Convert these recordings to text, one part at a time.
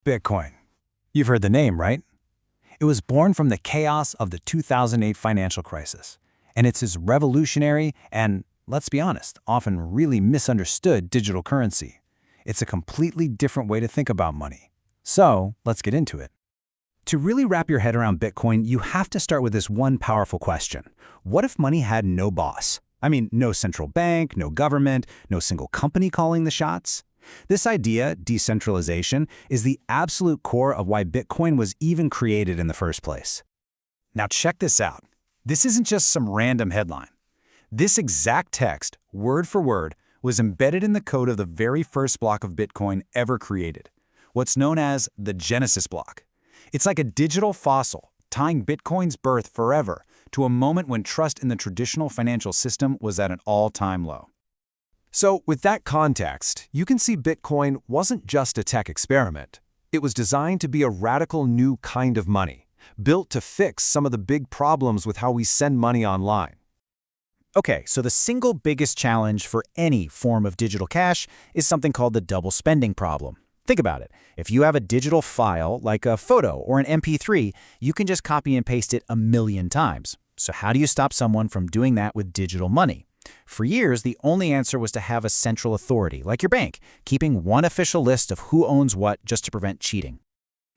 Bitcoin. You've heard the name, right? It was born from the chaos of the 2008 financial crisis, and it's this revolutionary and, let's be honest, often really misunderstood digital currency. It's a completely different way to think about money. So, let's get into it. To really wrap your head around Bitcoin, you have to start with this one powerful question. What if money had no boss? I mean, no central bank, no government, no single company calling the shots? This idea, decentralization, is the absolute core of why Bitcoin was even created in the first place. Now check this out. This isn't just some random headline. This exact text, word for word, was embedded in the code of the very first block of Bitcoin ever created, what's known as the Genesis block. It's like a digital fossil, tying Bitcoin's birth forever to a moment when trust in the traditional financial system was at an all-time low. So, with that context, you can see Bitcoin wasn't just a tech experiment. It was designed to be a radical new kind of money, built to fix some of the big problems with how we send money online. Okay, so the single biggest challenge for any form of digital cash is something called the double spending problem. Think about it. If you have a digital file, like a photo or an MP3, you can just copy and paste it a million times. So how do you stop someone from doing that with digital money? For years, the only answer was to have a central authority, like your bank, keeping one official list of who owns what just to prevent cheating.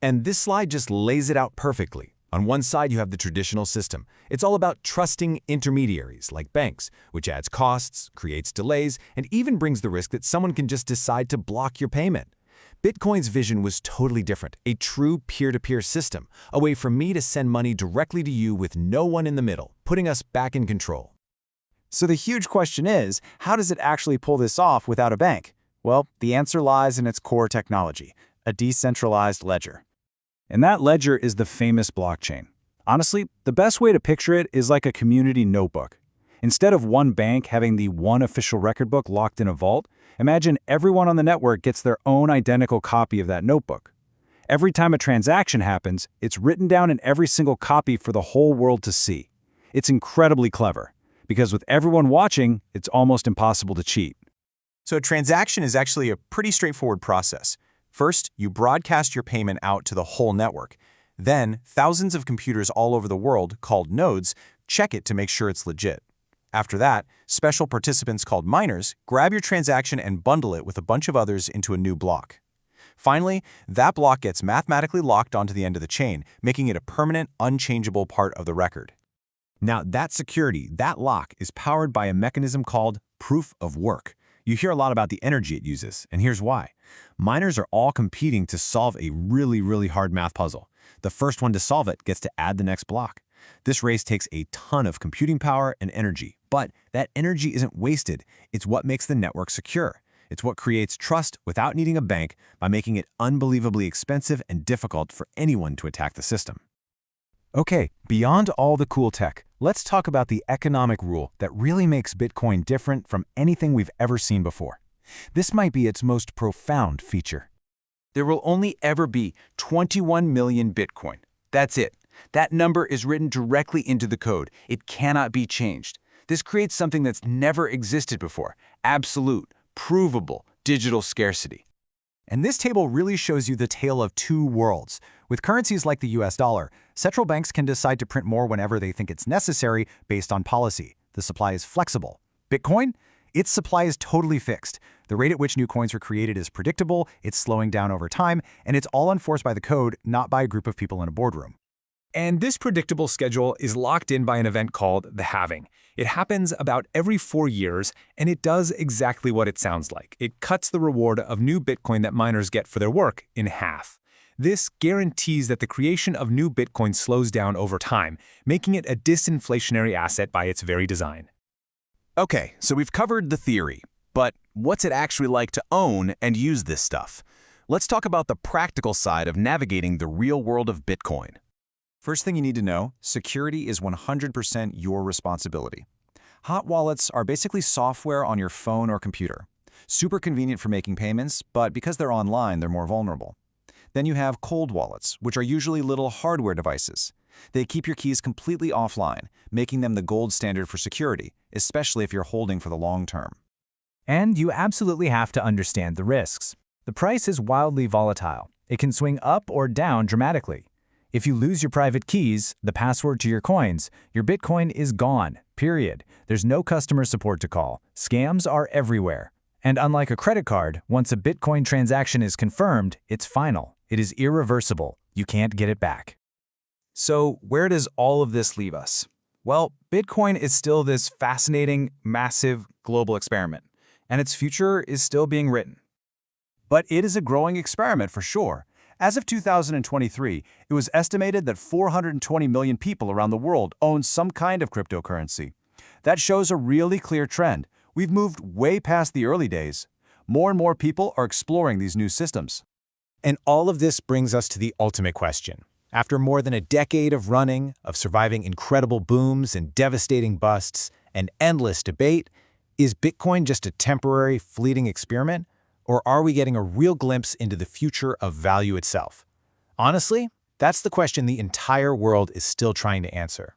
And this slide just lays it out perfectly. On one side, you have the traditional system. It's all about trusting intermediaries, like banks, which adds costs, creates delays, and even brings the risk that someone can just decide to block your payment. Bitcoin's vision was totally different, a true peer-to-peer system, a way for me to send money directly to you with no one in the middle, putting us back in control. So the huge question is, how does it actually pull this off without a bank? Well, the answer lies in its core technology, a decentralized ledger. And that ledger is the famous blockchain. Honestly, the best way to picture it is like a community notebook. Instead of one bank having the one official record book locked in a vault, imagine everyone on the network gets their own identical copy of that notebook. Every time a transaction happens, it's written down in every single copy for the whole world to see. It's incredibly clever, because with everyone watching, it's almost impossible to cheat. So a transaction is actually a pretty straightforward process. First, you broadcast your payment out to the whole network. Then, thousands of computers all over the world, called nodes, check it to make sure it's legit. After that, special participants called miners grab your transaction and bundle it with a bunch of others into a new block. Finally, that block gets mathematically locked onto the end of the chain, making it a permanent, unchangeable part of the record. Now, that security, that lock, is powered by a mechanism called proof of work. You hear a lot about the energy it uses, and here's why. Miners are all competing to solve a really hard math puzzle. The first one to solve it gets to add the next block. This race takes a ton of computing power and energy, but that energy isn't wasted. It's what makes the network secure. It's what creates trust without needing a bank by making it unbelievably expensive and difficult for anyone to attack the system. Okay, beyond all the cool tech, let's talk about the economic rule that really makes Bitcoin different from anything we've ever seen before. This might be its most profound feature. There will only ever be 21 million Bitcoin. That's it. That number is written directly into the code. It cannot be changed. This creates something that's never existed before: absolute, provable, digital scarcity. And this table really shows you the tale of two worlds. With currencies like the US dollar, central banks can decide to print more whenever they think it's necessary based on policy. The supply is flexible. Bitcoin? Its supply is totally fixed. The rate at which new coins are created is predictable, it's slowing down over time, and it's all enforced by the code, not by a group of people in a boardroom. And this predictable schedule is locked in by an event called the halving. It happens about every 4 years, and it does exactly what it sounds like. It cuts the reward of new Bitcoin that miners get for their work in half. This guarantees that the creation of new Bitcoin slows down over time, making it a disinflationary asset by its very design. Okay, so we've covered the theory, but what's it actually like to own and use this stuff? Let's talk about the practical side of navigating the real world of Bitcoin. First thing you need to know, security is 100% your responsibility. Hot wallets are basically software on your phone or computer. Super convenient for making payments, but because they're online, they're more vulnerable. Then you have cold wallets, which are usually little hardware devices. They keep your keys completely offline, making them the gold standard for security, especially if you're holding for the long term. And you absolutely have to understand the risks. The price is wildly volatile. It can swing up or down dramatically. If you lose your private keys, the password to your coins, your Bitcoin is gone, period. There's no customer support to call. Scams are everywhere. And unlike a credit card, once a Bitcoin transaction is confirmed, it's final. It is irreversible. You can't get it back. So where does all of this leave us? Well, Bitcoin is still this fascinating, massive global experiment, and its future is still being written. But it is a growing experiment for sure. As of 2023, it was estimated that 420 million people around the world own some kind of cryptocurrency. That shows a really clear trend. We've moved way past the early days. More and more people are exploring these new systems. And all of this brings us to the ultimate question. After more than a decade of running, of surviving incredible booms and devastating busts, and endless debate, is Bitcoin just a temporary, fleeting experiment? Or are we getting a real glimpse into the future of value itself? Honestly, that's the question the entire world is still trying to answer.